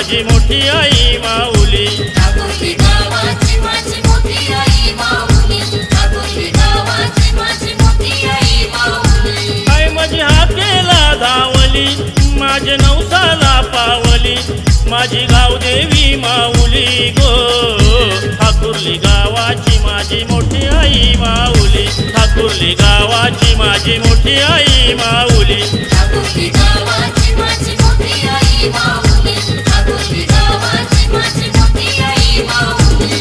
माझी मोठी आई माऊली। ठाकुर्ली गावाची माझी मोठी आई माऊली, ठाकुर्ली गावाची माझी मोठी आई माऊली। आई माझी हाकेला धावली, माझे नवसाला पावली, माझी गावदेवी माऊली गो। ठाकुर्ली गावाची माझी मोठी आई माऊली, ठाकुर्ली गावाची माझी मोठी आई माऊली। ठाकुर्ली गावाची माझी मोठी आई माऊली, ठाकुर्ली गावाची माझी मोठी आई माऊली।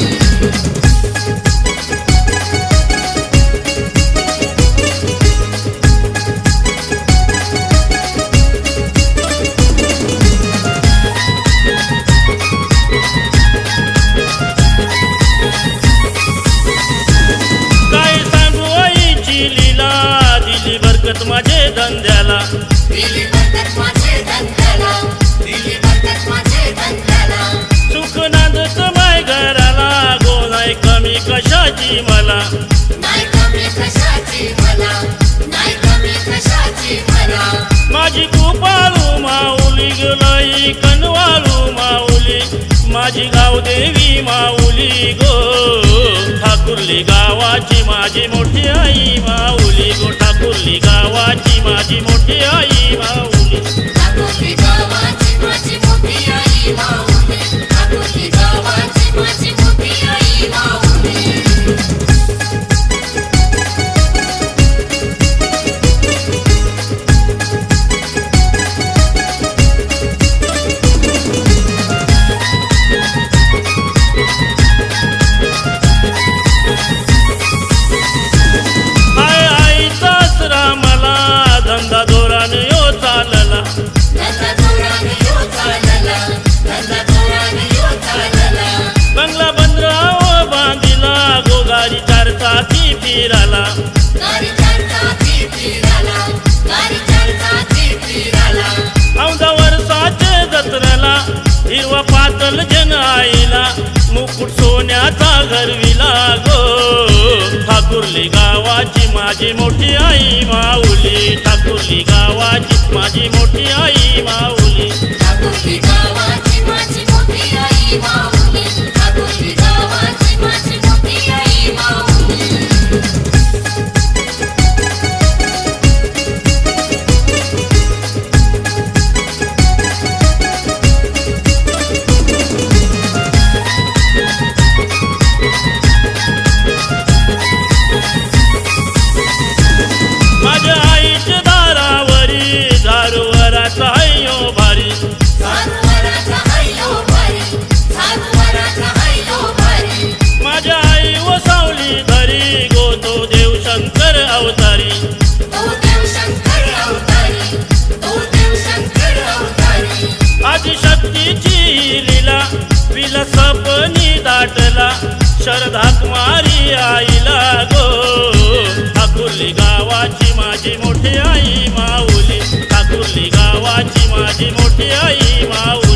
काय सांगू आईची लीला, दिली बरकत माझे धंद्याला, दिली बरकत माझे धंद्याला, दिली बरकत माझे धंद्याला। सुख नांदत माय घराला, गो नाही कमी कशाची मला, नाही कमी कशाची मला, नाही कमी कशाची मला। माझी कृपाळू माऊली गेलाई कनवाळू माऊली, माझी गावदेवी माऊली गो। ठाकुर्ली गावाची माझी मोठी आई माऊली गो, ठाकुर्ली गावाची माझी मोठी आई माऊली। ठाकुर्ली गावाची माझी मोठी आई माऊली, ठाकुर्ली गावाची माझी मोठी आई माऊली। हाय आईचा आसरा मला, धंदा दोराने यो चालला, धंदा जोराने यो चालला, धंदा जोराने यो चालला। बंगला बंदराव बांधिला, गो गाडी चार चाकी फिराला, गाडी चार चाकी फिराला, गाडी चार चाकी फिराला। 14 वर्षाचे जत्रेला, हिरवा पातल जन आईला, मुकुट सोन्याचा घरविला गो। ठाकुर्ली गावाची माझी मोठी आई माऊली, ठाकुर्ली गावाची माझी मोठी आई माऊली। ठाकुर्ली गावाची माझी मोठी आई माऊली, ठाकुर्ली गावाची माझी मोठी आई माऊली। माझ्या आईच्या दारावरी दारुवराचा हय्यो भारी, सानुवराचा हय्यो भारी, सानुवराचा हय्यो भारी। माझ्या आई व सावली धरी, गो तो देव शंकर अवतारी, तो देव शंकर अवतारी, तो देव शंकर अवतारी। आदिशक्तीची लीला, विला सपनी दाटला, शरधाक मारी आईला गो। ठाकुर्ली गावाची माझी मोठी आई माऊली, ठाकुर्ली गावाची माझी मोठी आई माऊली।